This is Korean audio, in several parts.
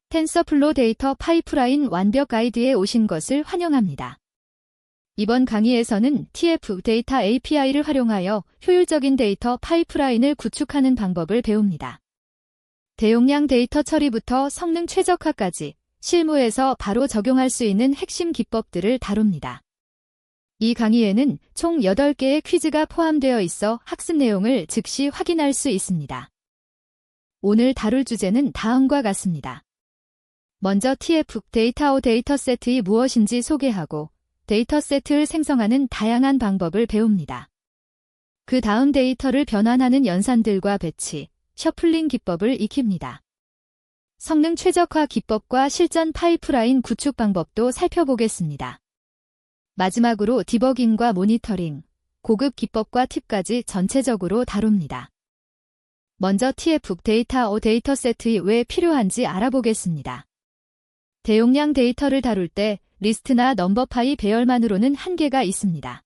텐서플로 데이터 파이프라인 완벽 가이드에 오신 것을 환영합니다. 이번 강의에서는 TF 데이터 API를 활용하여 효율적인 데이터 파이프라인을 구축하는 방법을 배웁니다. 대용량 데이터 처리부터 성능 최적화까지 실무에서 바로 적용할 수 있는 핵심 기법들을 다룹니다. 이 강의에는 총 8개의 퀴즈가 포함되어 있어 학습 내용을 즉시 확인할 수 있습니다. 오늘 다룰 주제는 다음과 같습니다. 먼저 TF 데이터 데이터셋이 무엇인지 소개하고 데이터셋을 생성하는 다양한 방법을 배웁니다. 그 다음 데이터를 변환하는 연산들과 배치, 셔플링 기법을 익힙니다. 성능 최적화 기법과 실전 파이프라인 구축 방법도 살펴보겠습니다. 마지막으로 디버깅과 모니터링, 고급 기법과 팁까지 전체적으로 다룹니다. 먼저 TF 데이터 데이터셋이 왜 필요한지 알아보겠습니다. 대용량 데이터를 다룰 때 리스트나 넘버 파일 배열만으로는 한계가 있습니다.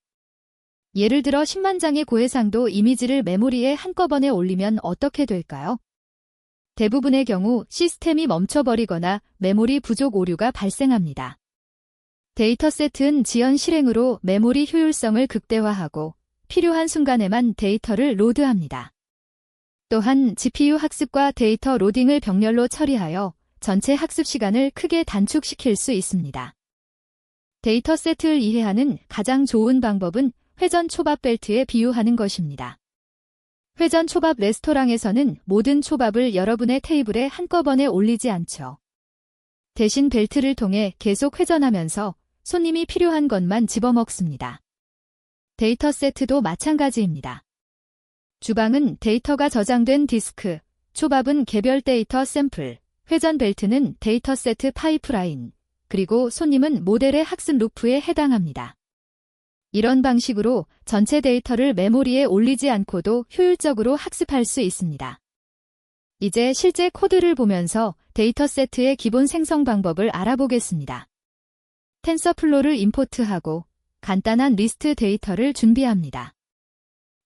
예를 들어 10만 장의 고해상도 이미지를 메모리에 한꺼번에 올리면 어떻게 될까요? 대부분의 경우 시스템이 멈춰버리거나 메모리 부족 오류가 발생합니다. 데이터셋은 지연 실행으로 메모리 효율성을 극대화하고 필요한 순간에만 데이터를 로드합니다. 또한 GPU 학습과 데이터 로딩을 병렬로 처리하여 전체 학습 시간을 크게 단축시킬 수 있습니다. 데이터셋을 이해하는 가장 좋은 방법은 회전 초밥 벨트에 비유하는 것입니다. 회전 초밥 레스토랑에서는 모든 초밥을 여러분의 테이블에 한꺼번에 올리지 않죠. 대신 벨트를 통해 계속 회전하면서 손님이 필요한 것만 집어먹습니다. 데이터셋도 마찬가지입니다. 주방은 데이터가 저장된 디스크, 초밥은 개별 데이터 샘플, 회전 벨트는 데이터셋 파이프라인, 그리고 손님은 모델의 학습 루프에 해당합니다. 이런 방식으로 전체 데이터를 메모리에 올리지 않고도 효율적으로 학습할 수 있습니다. 이제 실제 코드를 보면서 데이터셋의 기본 생성 방법을 알아보겠습니다. 텐서플로를 임포트하고 간단한 리스트 데이터를 준비합니다.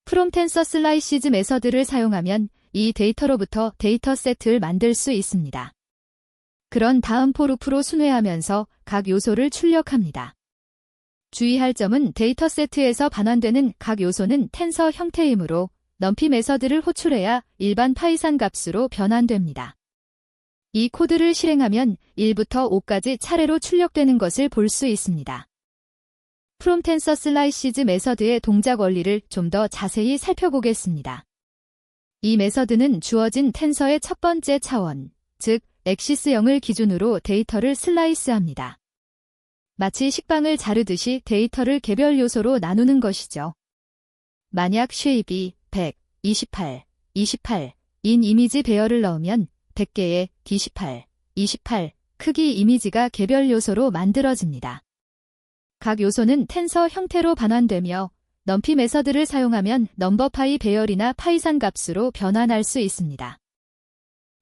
프롬 텐서 슬라이시즈 메서드를 사용하면 이 데이터로부터 데이터셋을 만들 수 있습니다. 그런 다음 포루프로 순회하면서 각 요소를 출력합니다. 주의할 점은 데이터셋에서 반환되는 각 요소는 텐서 형태이므로 넘피 메서드를 호출해야 일반 파이산 값으로 변환됩니다. 이 코드를 실행하면 1부터 5까지 차례로 출력되는 것을 볼 수 있습니다. 프롬 텐서 슬라이시즈 메서드의 동작 원리를 좀 더 자세히 살펴보겠습니다. 이 메서드는 주어진 텐서의 첫 번째 차원, 즉 엑시스 0을 기준으로 데이터를 슬라이스합니다. 마치 식빵을 자르듯이 데이터를 개별 요소로 나누는 것이죠. 만약 쉐입이 100, 28, 28인 이미지 배열을 넣으면 100개의 D18, 28 크기 이미지가 개별 요소로 만들어집니다. 각 요소는 텐서 형태로 반환되며 넘피 메서드를 사용하면 넘버 파이 배열이나 파이산 값으로 변환할 수 있습니다.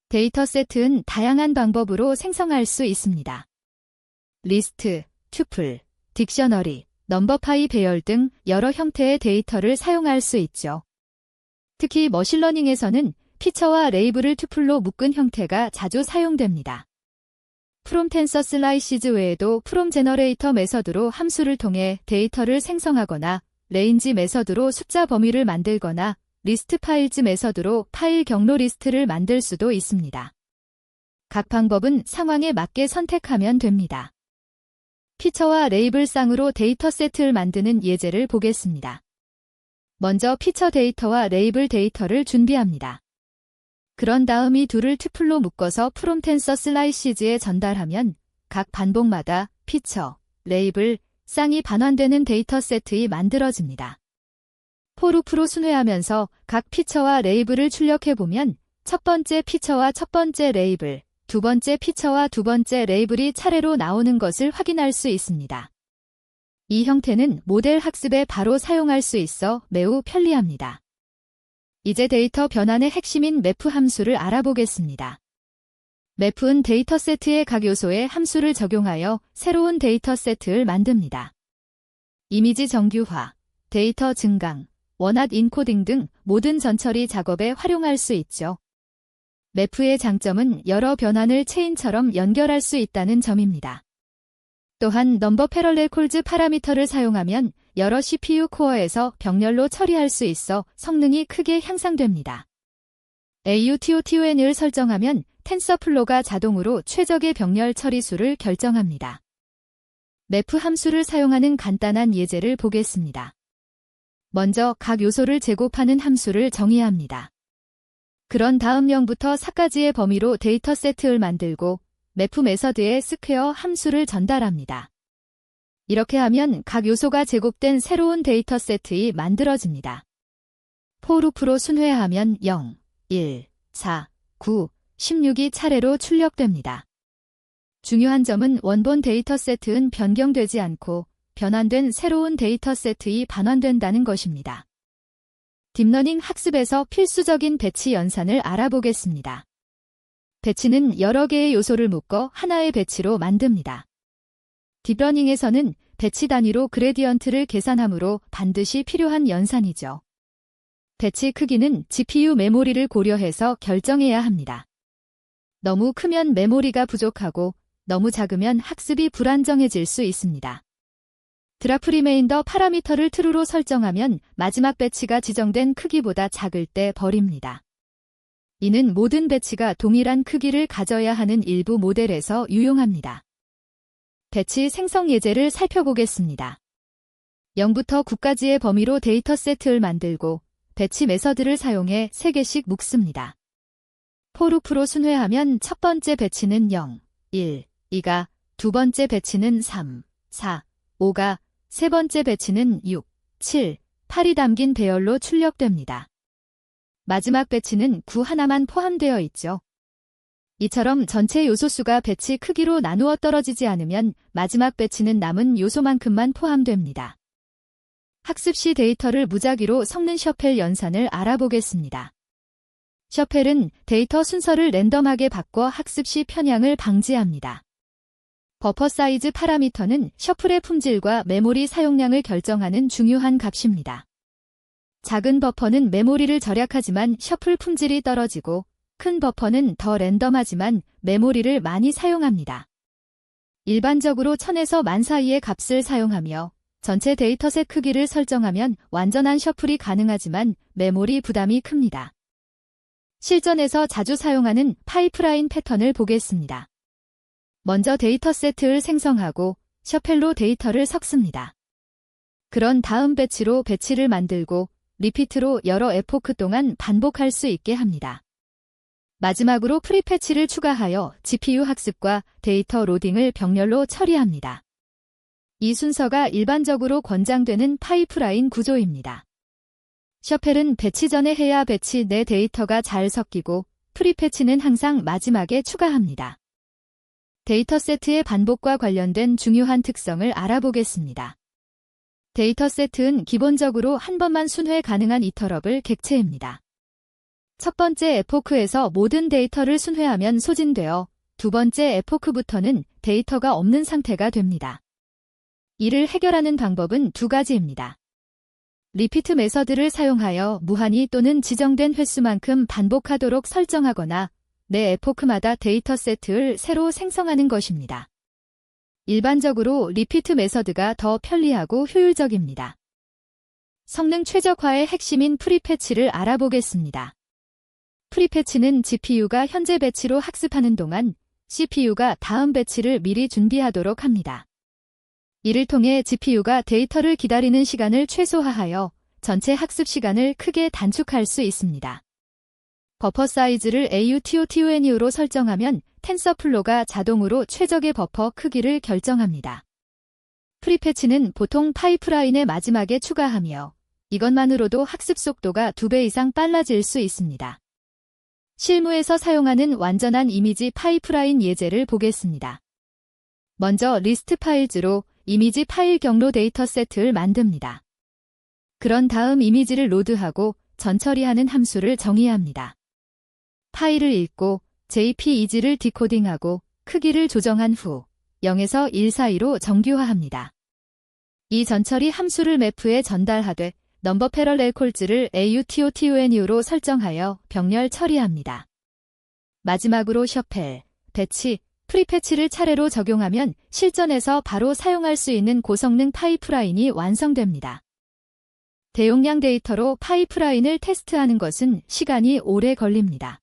데이터셋은 다양한 방법으로 생성할 수 있습니다. 리스트, 튜플, 딕셔너리, 넘버 파이 배열 등 여러 형태의 데이터를 사용할 수 있죠. 특히 머신러닝에서는 피처와 레이블을 튜플로 묶은 형태가 자주 사용됩니다. 프롬 텐서 슬라이시즈 외에도 프롬 제너레이터 메서드로 함수를 통해 데이터를 생성하거나 레인지 메서드로 숫자 범위를 만들거나 리스트 파일즈 메서드로 파일 경로 리스트를 만들 수도 있습니다. 각 방법은 상황에 맞게 선택하면 됩니다. 피처와 레이블 쌍으로 데이터셋을 만드는 예제를 보겠습니다. 먼저 피처 데이터와 레이블 데이터를 준비합니다. 그런 다음 이 둘을 튜플로 묶어서 프롬 텐서 슬라이시즈에 전달하면 각 반복마다 피처, 레이블, 쌍이 반환되는 데이터셋이 만들어집니다. 포루프로 순회하면서 각 피처와 레이블을 출력해보면 첫 번째 피처와 첫 번째 레이블, 두 번째 피처와 두 번째 레이블이 차례로 나오는 것을 확인할 수 있습니다. 이 형태는 모델 학습에 바로 사용할 수 있어 매우 편리합니다. 이제 데이터 변환의 핵심인 매프 함수를 알아보겠습니다. 매프는 데이터셋의 각 요소에 함수를 적용하여 새로운 데이터셋을 만듭니다. 이미지 정규화, 데이터 증강, 원핫 인코딩 등 모든 전처리 작업에 활용할 수 있죠. 매프의 장점은 여러 변환을 체인처럼 연결할 수 있다는 점입니다. 또한 넘버 패럴렐 콜즈 파라미터를 사용하면 여러 CPU 코어에서 병렬로 처리할 수 있어 성능이 크게 향상됩니다. AUTOTON을 설정하면 텐서플로가 자동으로 최적의 병렬 처리수를 결정합니다. 매프 함수를 사용하는 간단한 예제를 보겠습니다. 먼저 각 요소를 제곱하는 함수를 정의합니다. 그런 다음 0부터 4까지의 범위로 데이터 세트를 만들고 매프 메서드에 스퀘어 함수를 전달합니다. 이렇게 하면 각 요소가 제곱된 새로운 데이터 세트가 만들어집니다. for 루프로 순회하면 0, 1, 4, 9, 16이 차례로 출력됩니다. 중요한 점은 원본 데이터 세트는 변경되지 않고 변환된 새로운 데이터 세트가 반환된다는 것입니다. 딥러닝 학습에서 필수적인 배치 연산을 알아보겠습니다. 배치는 여러 개의 요소를 묶어 하나의 배치로 만듭니다. 딥러닝에서는 배치 단위로 그레디언트를 계산하므로 반드시 필요한 연산이죠. 배치 크기는 GPU 메모리를 고려해서 결정해야 합니다. 너무 크면 메모리가 부족하고 너무 작으면 학습이 불안정해질 수 있습니다. 드라프 리메인더 파라미터를 true로 설정하면 마지막 배치가 지정된 크기보다 작을 때 버립니다. 이는 모든 배치가 동일한 크기를 가져야 하는 일부 모델에서 유용합니다. 배치 생성 예제를 살펴보겠습니다. 0부터 9까지의 범위로 데이터 세트를 만들고 배치 메서드를 사용해 3개씩 묶습니다. for 루프로 순회하면 첫 번째 배치는 0, 1, 2가, 두 번째 배치는 3, 4, 5가, 세 번째 배치는 6, 7, 8이 담긴 배열로 출력됩니다. 마지막 배치는 9 하나만 포함되어 있죠. 이처럼 전체 요소수가 배치 크기로 나누어 떨어지지 않으면 마지막 배치는 남은 요소만큼만 포함됩니다. 학습 시 데이터를 무작위로 섞는 셔펠 연산을 알아보겠습니다. 셔펠은 데이터 순서를 랜덤하게 바꿔 학습 시 편향을 방지합니다. 버퍼 사이즈 파라미터는 셔플의 품질과 메모리 사용량을 결정하는 중요한 값입니다. 작은 버퍼는 메모리를 절약하지만 셔플 품질이 떨어지고 큰 버퍼는 더 랜덤하지만 메모리를 많이 사용합니다. 일반적으로 1000에서 10,000 사이의 값을 사용하며 전체 데이터셋 크기를 설정하면 완전한 셔플이 가능하지만 메모리 부담이 큽니다. 실전에서 자주 사용하는 파이프라인 패턴을 보겠습니다. 먼저 데이터 세트를 생성하고 셔펠로 데이터를 섞습니다. 그런 다음 배치로 배치를 만들고 리피트로 여러 에포크 동안 반복할 수 있게 합니다. 마지막으로 프리패치를 추가하여 GPU 학습과 데이터 로딩을 병렬로 처리합니다. 이 순서가 일반적으로 권장되는 파이프라인 구조입니다. 셔펠은 배치 전에 해야 배치 내 데이터가 잘 섞이고 프리패치는 항상 마지막에 추가합니다. 데이터 세트의 반복과 관련된 중요한 특성을 알아보겠습니다. 데이터 세트는 기본적으로 한 번만 순회 가능한 이터럽을 객체입니다. 첫 번째 에포크에서 모든 데이터를 순회하면 소진되어 두 번째 에포크부터는 데이터가 없는 상태가 됩니다. 이를 해결하는 방법은 두 가지입니다. 리피트 메서드를 사용하여 무한히 또는 지정된 횟수만큼 반복하도록 설정하거나 내 에포크마다 데이터 세트를 새로 생성하는 것입니다. 일반적으로 리피트 메서드가 더 편리하고 효율적입니다. 성능 최적화의 핵심인 프리패치를 알아보겠습니다. 프리패치는 GPU가 현재 배치로 학습하는 동안 CPU가 다음 배치를 미리 준비하도록 합니다. 이를 통해 GPU가 데이터를 기다리는 시간을 최소화하여 전체 학습 시간을 크게 단축할 수 있습니다. 버퍼 사이즈를 AUTOTON으로 설정하면 텐서플로가 자동으로 최적의 버퍼 크기를 결정합니다. 프리패치는 보통 파이프라인의 마지막에 추가하며 이것만으로도 학습 속도가 2배 이상 빨라질 수 있습니다. 실무에서 사용하는 완전한 이미지 파이프라인 예제를 보겠습니다. 먼저 리스트 파일즈로 이미지 파일 경로 데이터 세트를 만듭니다. 그런 다음 이미지를 로드하고 전처리하는 함수를 정의합니다. 파일을 읽고 JPEG를 디코딩하고 크기를 조정한 후 0에서 1 사이로 정규화합니다. 이 전처리 함수를 매프에 전달하되 넘버 패럴렐 콜즈를 AUTOTON으로 설정하여 병렬 처리합니다. 마지막으로 셔펠, 배치, 프리패치를 차례로 적용하면 실전에서 바로 사용할 수 있는 고성능 파이프라인이 완성됩니다. 대용량 데이터로 파이프라인을 테스트하는 것은 시간이 오래 걸립니다.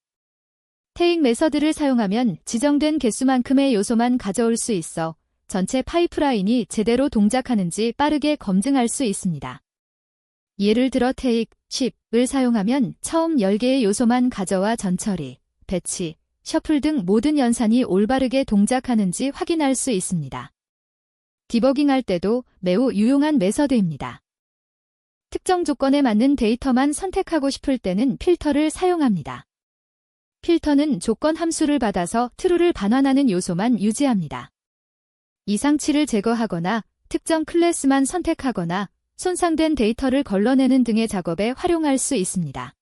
테이크 메서드를 사용하면 지정된 개수만큼의 요소만 가져올 수 있어 전체 파이프라인이 제대로 동작하는지 빠르게 검증할 수 있습니다. 예를 들어 테이크, 쉽을 사용하면 처음 10개의 요소만 가져와 전처리, 배치, 셔플 등 모든 연산이 올바르게 동작하는지 확인할 수 있습니다. 디버깅할 때도 매우 유용한 메서드입니다. 특정 조건에 맞는 데이터만 선택하고 싶을 때는 필터를 사용합니다. 필터는 조건 함수를 받아서 true를 반환하는 요소만 유지합니다. 이상치를 제거하거나 특정 클래스만 선택하거나 손상된 데이터를 걸러내는 등의 작업에 활용할 수 있습니다.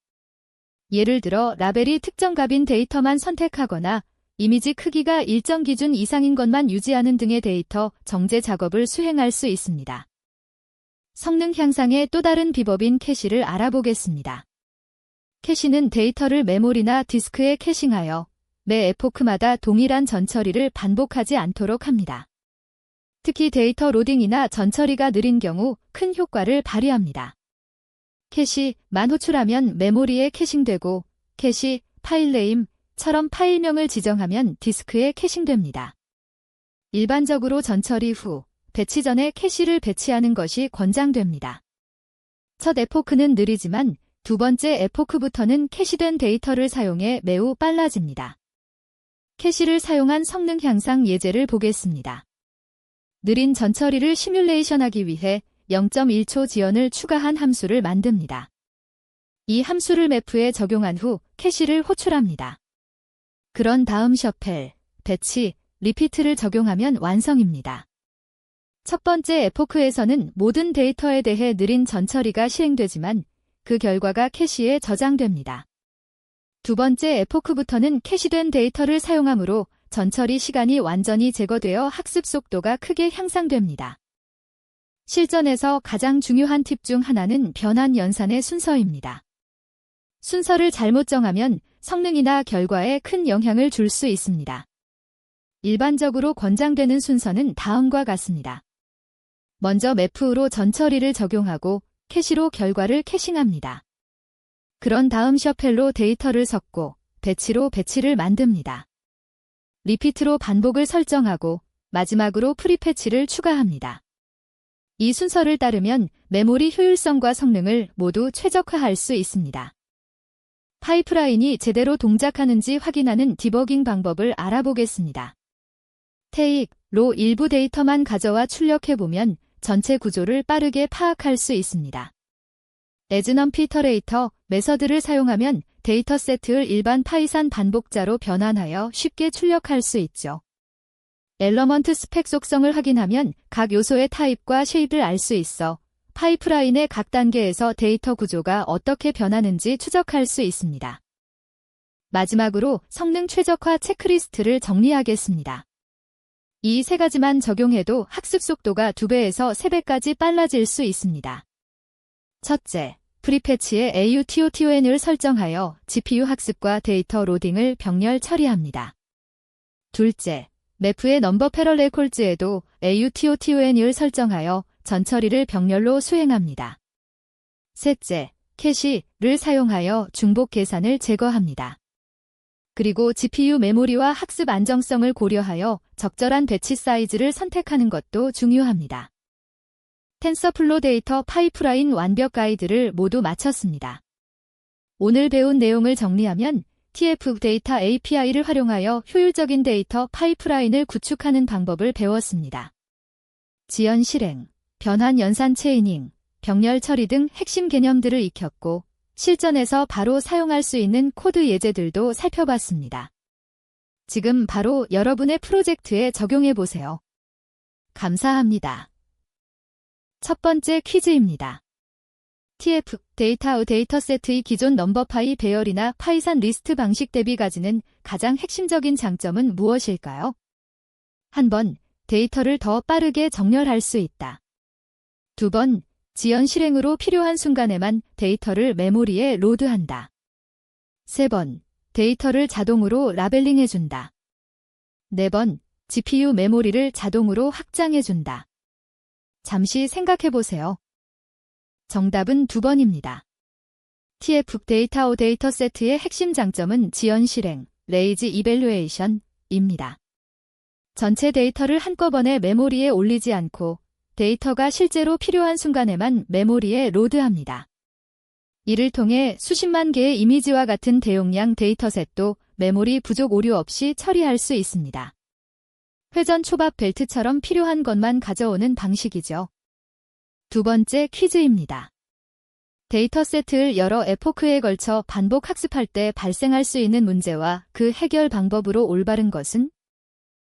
예를 들어 라벨이 특정 값인 데이터만 선택하거나 이미지 크기가 일정 기준 이상인 것만 유지하는 등의 데이터 정제 작업을 수행할 수 있습니다. 성능 향상의 또 다른 비법인 캐시를 알아보겠습니다. 캐시는 데이터를 메모리나 디스크에 캐싱하여 매 에포크마다 동일한 전처리를 반복하지 않도록 합니다. 특히 데이터 로딩이나 전처리가 느린 경우 큰 효과를 발휘합니다. 캐시만 호출하면 메모리에 캐싱되고 캐시, 파일네임처럼 파일명을 지정하면 디스크에 캐싱됩니다. 일반적으로 전처리 후, 배치 전에 캐시를 배치하는 것이 권장됩니다. 첫 에포크는 느리지만 두 번째 에포크부터는 캐시된 데이터를 사용해 매우 빨라집니다. 캐시를 사용한 성능 향상 예제를 보겠습니다. 느린 전처리를 시뮬레이션하기 위해 0.1초 지연을 추가한 함수를 만듭니다. 이 함수를 매프에 적용한 후 캐시를 호출합니다. 그런 다음 셔펠, 배치, 리피트를 적용하면 완성입니다. 첫 번째 에포크에서는 모든 데이터에 대해 느린 전처리가 실행되지만 그 결과가 캐시에 저장됩니다. 두 번째 에포크부터는 캐시된 데이터를 사용하므로 전처리 시간이 완전히 제거되어 학습 속도가 크게 향상됩니다. 실전에서 가장 중요한 팁 중 하나는 변환 연산의 순서입니다. 순서를 잘못 정하면 성능이나 결과에 큰 영향을 줄 수 있습니다. 일반적으로 권장되는 순서는 다음과 같습니다. 먼저 매프로 전처리를 적용하고 캐시로 결과를 캐싱합니다. 그런 다음 셔펠로 데이터를 섞고 배치로 배치를 만듭니다. 리피트로 반복을 설정하고 마지막으로 프리패치를 추가합니다. 이 순서를 따르면 메모리 효율성과 성능을 모두 최적화할 수 있습니다. 파이프라인이 제대로 동작하는지 확인하는 디버깅 방법을 알아보겠습니다. 테이크로 일부 데이터만 가져와 출력해보면 전체 구조를 빠르게 파악할 수 있습니다. 에즈넘피터레이터 메서드를 사용하면 데이터 세트를 일반 파이산 반복자로 변환하여 쉽게 출력할 수 있죠. 엘러먼트 스펙 속성을 확인하면 각 요소의 타입과 쉐입을 알 수 있어 파이프라인의 각 단계에서 데이터 구조가 어떻게 변하는지 추적할 수 있습니다. 마지막으로 성능 최적화 체크리스트를 정리하겠습니다. 이 세 가지만 적용해도 학습 속도가 2배에서 3배까지 빨라질 수 있습니다. 첫째, 프리패치에 AUTOTON을 설정하여 GPU 학습과 데이터 로딩을 병렬 처리합니다. 둘째, 매프의 넘버 패럴렐 콜즈에도 AUTOTON을 설정하여 전처리를 병렬로 수행합니다. 셋째, 캐시를 사용하여 중복 계산을 제거합니다. 그리고 GPU 메모리와 학습 안정성을 고려하여 적절한 배치 사이즈를 선택하는 것도 중요합니다. 텐서플로 데이터 파이프라인 완벽 가이드를 모두 마쳤습니다. 오늘 배운 내용을 정리하면 TF 데이터 API를 활용하여 효율적인 데이터 파이프라인을 구축하는 방법을 배웠습니다. 지연 실행, 변환 연산 체이닝, 병렬 처리 등 핵심 개념들을 익혔고 실전에서 바로 사용할 수 있는 코드 예제들도 살펴봤습니다. 지금 바로 여러분의 프로젝트에 적용해 보세요. 감사합니다. 첫 번째 퀴즈입니다. TF 데이터셋의 기존 넘버 파이 배열이나 파이산 리스트 방식 대비 가지는 가장 핵심적인 장점은 무엇일까요? 1번, 데이터를 더 빠르게 정렬할 수 있다. 2번, 지연 실행으로 필요한 순간에만 데이터를 메모리에 로드한다. 3번, 데이터를 자동으로 라벨링해준다. 4번, GPU 메모리를 자동으로 확장해준다. 잠시 생각해보세요. 정답은 2번입니다. TF 데이터 데이터세트의 핵심 장점은 지연 실행, 레이지 이밸류에이션입니다. 전체 데이터를 한꺼번에 메모리에 올리지 않고 데이터가 실제로 필요한 순간에만 메모리에 로드합니다. 이를 통해 수십만 개의 이미지와 같은 대용량 데이터셋도 메모리 부족 오류 없이 처리할 수 있습니다. 회전 초밥 벨트처럼 필요한 것만 가져오는 방식이죠. 2번째 퀴즈입니다. 데이터셋을 여러 에포크에 걸쳐 반복 학습할 때 발생할 수 있는 문제와 그 해결 방법으로 올바른 것은?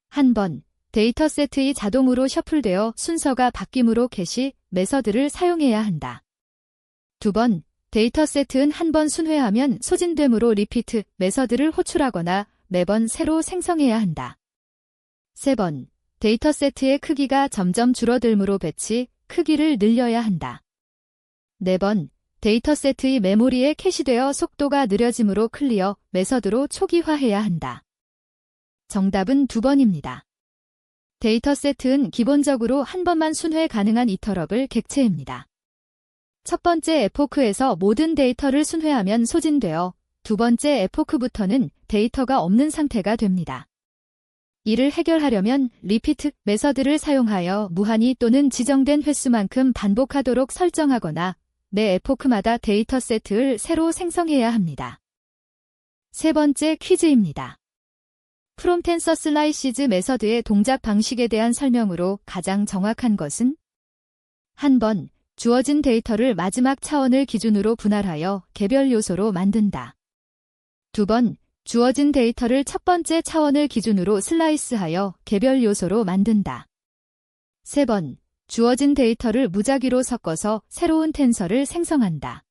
한 번, 데이터셋이 자동으로 셔플되어 순서가 바뀜으로 캐시, 메서드를 사용해야 한다. 2번, 데이터셋은 한 번 순회하면 소진되므로 리피트, 메서드를 호출하거나 매번 새로 생성해야 한다. 3번, 데이터셋의 크기가 점점 줄어들므로 배치, 크기를 늘려야 한다. 4번, 데이터셋의 메모리에 캐시되어 속도가 느려지므로 클리어, 메서드로 초기화해야 한다. 정답은 2번입니다. 데이터셋은 기본적으로 한 번만 순회 가능한 이터럽을 객체입니다. 첫 번째 에포크에서 모든 데이터를 순회하면 소진되어 두 번째 에포크부터는 데이터가 없는 상태가 됩니다. 이를 해결하려면 리피트 메서드를 사용하여 무한히 또는 지정된 횟수만큼 반복하도록 설정하거나 매 에포크마다 데이터셋을 새로 생성해야 합니다. 세 번째 퀴즈입니다. 프롬 텐서 슬라이시즈 메서드의 동작 방식에 대한 설명으로 가장 정확한 것은? 한 번, 주어진 데이터를 마지막 차원을 기준으로 분할하여 개별 요소로 만든다. 2번, 주어진 데이터를 첫 번째 차원을 기준으로 슬라이스하여 개별 요소로 만든다. 3번, 주어진 데이터를 무작위로 섞어서 새로운 텐서를 생성한다.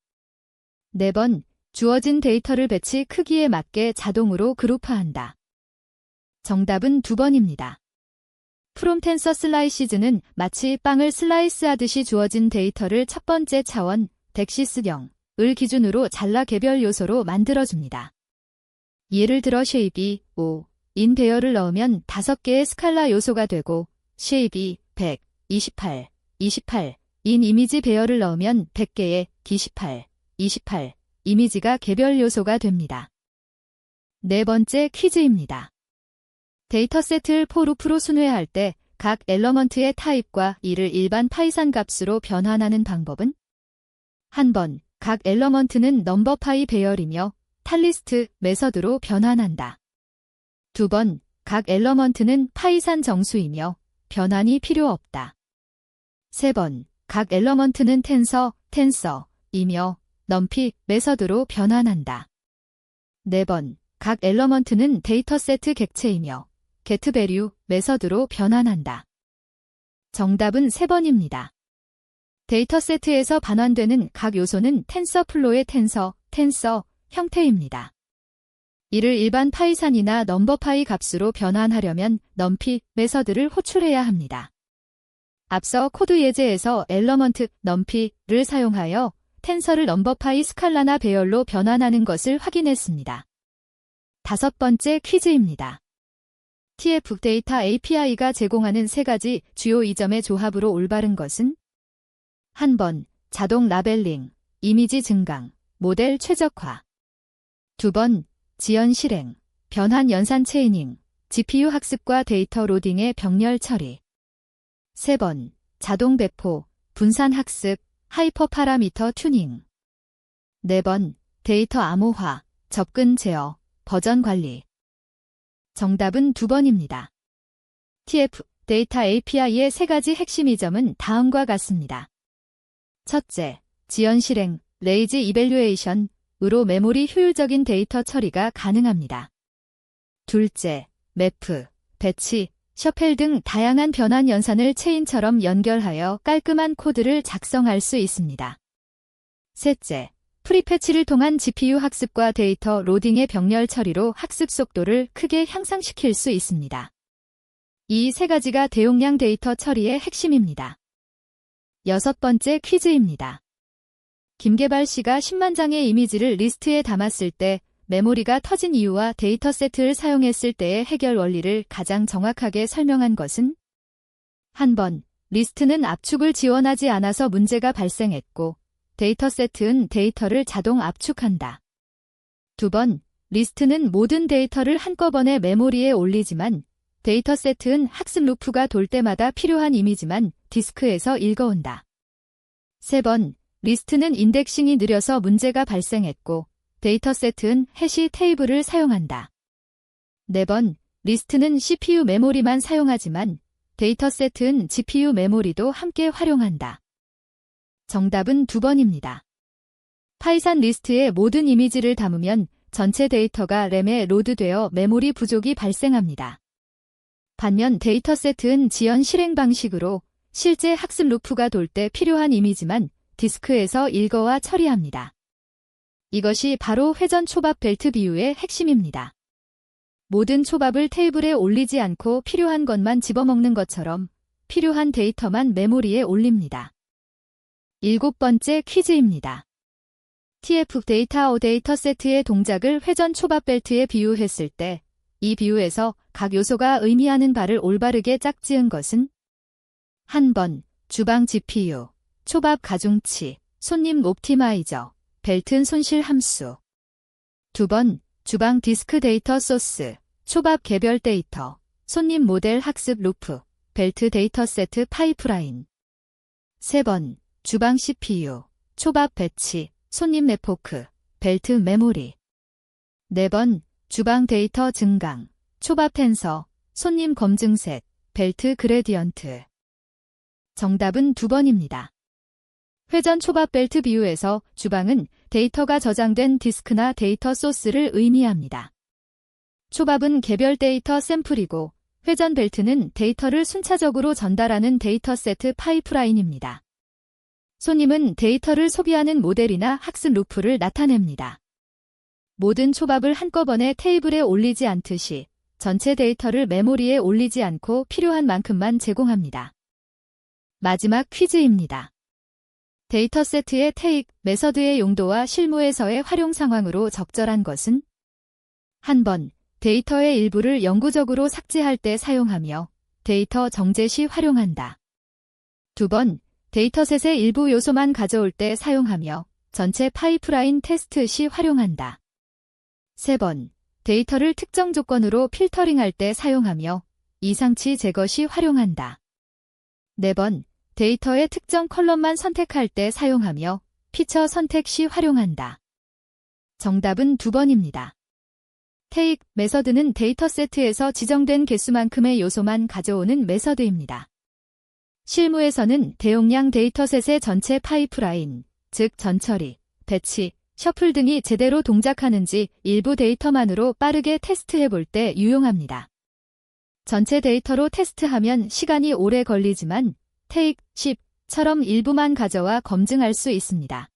4번, 주어진 데이터를 배치 크기에 맞게 자동으로 그룹화한다. 정답은 2번입니다. 프롬 텐서 슬라이시즈는 마치 빵을 슬라이스하듯이 주어진 데이터를 첫 번째 차원, 덱시스0을 기준으로 잘라 개별 요소로 만들어줍니다. 예를 들어 쉐입이 5인 배열을 넣으면 5개의 스칼라 요소가 되고 쉐입이 100, 28, 28인 이미지 배열을 넣으면 100개의 28, 28 이미지가 개별 요소가 됩니다. 네 번째 퀴즈입니다. 데이터셋을 포루프로 순회할 때 각 엘러먼트의 타입과 이를 일반 파이산 값으로 변환하는 방법은? 한 번, 각 엘러먼트는 넘버 파이 배열이며 탈리스트 메서드로 변환한다. 2번, 각 엘러먼트는 파이산 정수이며 변환이 필요 없다. 3번, 각 엘러먼트는 텐서이며 넘피 메서드로 변환한다. 4번, 각 엘러먼트는 데이터세트 객체이며 getValue 메서드로 변환한다. 정답은 3번입니다. 데이터세트에서 반환되는 각 요소는 텐서플로의 텐서 형태입니다. 이를 일반 파이산이나 넘버파이 값으로 변환하려면 넘피 메서드를 호출해야 합니다. 앞서 코드 예제에서 엘러먼트 넘피를 사용하여 텐서를 넘버파이 스칼라나 배열로 변환하는 것을 확인했습니다. 다섯 번째 퀴즈입니다. TF 데이터 API가 제공하는 세 가지 주요 이점의 조합으로 올바른 것은? 한 번, 자동 라벨링, 이미지 증강, 모델 최적화. 2번, 지연 실행, 변환 연산 체이닝, GPU 학습과 데이터 로딩의 병렬 처리. 3번, 자동 배포, 분산 학습, 하이퍼 파라미터 튜닝. 4번, 데이터 암호화, 접근 제어, 버전 관리. 정답은 2번입니다. TF 데이터 API의 세 가지 핵심 이점은 다음과 같습니다. 첫째, 지연 실행, 레이지 이밸류에이션으로 메모리 효율적인 데이터 처리가 가능합니다. 둘째, 매프, 배치, 셔펠 등 다양한 변환 연산을 체인처럼 연결하여 깔끔한 코드를 작성할 수 있습니다. 셋째, 프리패치를 통한 GPU 학습과 데이터 로딩의 병렬 처리로 학습 속도를 크게 향상시킬 수 있습니다. 이 세 가지가 대용량 데이터 처리의 핵심입니다. 여섯 번째 퀴즈입니다. 김계발 씨가 10만 장의 이미지를 리스트에 담았을 때 메모리가 터진 이유와 데이터 세트를 사용했을 때의 해결 원리를 가장 정확하게 설명한 것은 한 번, 리스트는 압축을 지원하지 않아서 문제가 발생했고 데이터 세트는 데이터를 자동 압축한다. 2번, 리스트는 모든 데이터를 한꺼번에 메모리에 올리지만 데이터 세트는 학습 루프가 돌 때마다 필요한 이미지만 디스크에서 읽어온다. 3번, 리스트는 인덱싱이 느려서 문제가 발생했고 데이터 세트는 해시 테이블을 사용한다. 4번, 리스트는 CPU 메모리만 사용하지만 데이터 세트는 GPU 메모리도 함께 활용한다. 정답은 2번입니다. 파이썬 리스트에 모든 이미지를 담으면 전체 데이터가 램에 로드되어 메모리 부족이 발생합니다. 반면 데이터 세트는 지연 실행 방식으로 실제 학습 루프가 돌 때 필요한 이미지만 디스크에서 읽어와 처리합니다. 이것이 바로 회전 초밥 벨트 비유의 핵심입니다. 모든 초밥을 테이블에 올리지 않고 필요한 것만 집어먹는 것처럼 필요한 데이터만 메모리에 올립니다. 7번째 퀴즈입니다. TF 데이터 데이터 세트의 동작을 회전 초밥 벨트에 비유했을 때 이 비유에서 각 요소가 의미하는 바를 올바르게 짝지은 것은 한 번, 주방 GPU, 초밥 가중치, 손님 옵티마이저, 벨튼 손실 함수. 2번, 주방 디스크 데이터 소스, 초밥 개별 데이터, 손님 모델 학습 루프, 벨트 데이터 세트 파이프라인. 3번, 주방 CPU, 초밥 배치, 손님 네트워크, 벨트 메모리. 4번, 주방 데이터 증강, 초밥 텐서, 손님 검증 셋, 벨트 그레디언트. 정답은 2번입니다. 회전 초밥 벨트 비유에서 주방은 데이터가 저장된 디스크나 데이터 소스를 의미합니다. 초밥은 개별 데이터 샘플이고 회전 벨트는 데이터를 순차적으로 전달하는 데이터 세트 파이프라인입니다. 손님은 데이터를 소비하는 모델이나 학습 루프를 나타냅니다. 모든 초밥을 한꺼번에 테이블에 올리지 않듯이 전체 데이터를 메모리에 올리지 않고 필요한 만큼만 제공합니다. 마지막 퀴즈입니다. 데이터 세트의 테이크 메서드의 용도와 실무에서의 활용 상황으로 적절한 것은 한 번, 데이터의 일부를 영구적으로 삭제할 때 사용하며 데이터 정제 시 활용한다. 2번, 데이터셋의 일부 요소만 가져올 때 사용하며 전체 파이프라인 테스트 시 활용한다. 3번, 데이터를 특정 조건으로 필터링할 때 사용하며 이상치 제거 시 활용한다. 4번, 데이터의 특정 컬럼만 선택할 때 사용하며 피처 선택 시 활용한다. 정답은 2번입니다. 테이크 메서드는 데이터 세트에서 지정된 개수만큼의 요소만 가져오는 메서드입니다. 실무에서는 대용량 데이터셋의 전체 파이프라인, 즉 전처리, 배치, 셔플 등이 제대로 동작하는지 일부 데이터만으로 빠르게 테스트해 볼 때 유용합니다. 전체 데이터로 테스트하면 시간이 오래 걸리지만 테이크 10처럼 일부만 가져와 검증할 수 있습니다.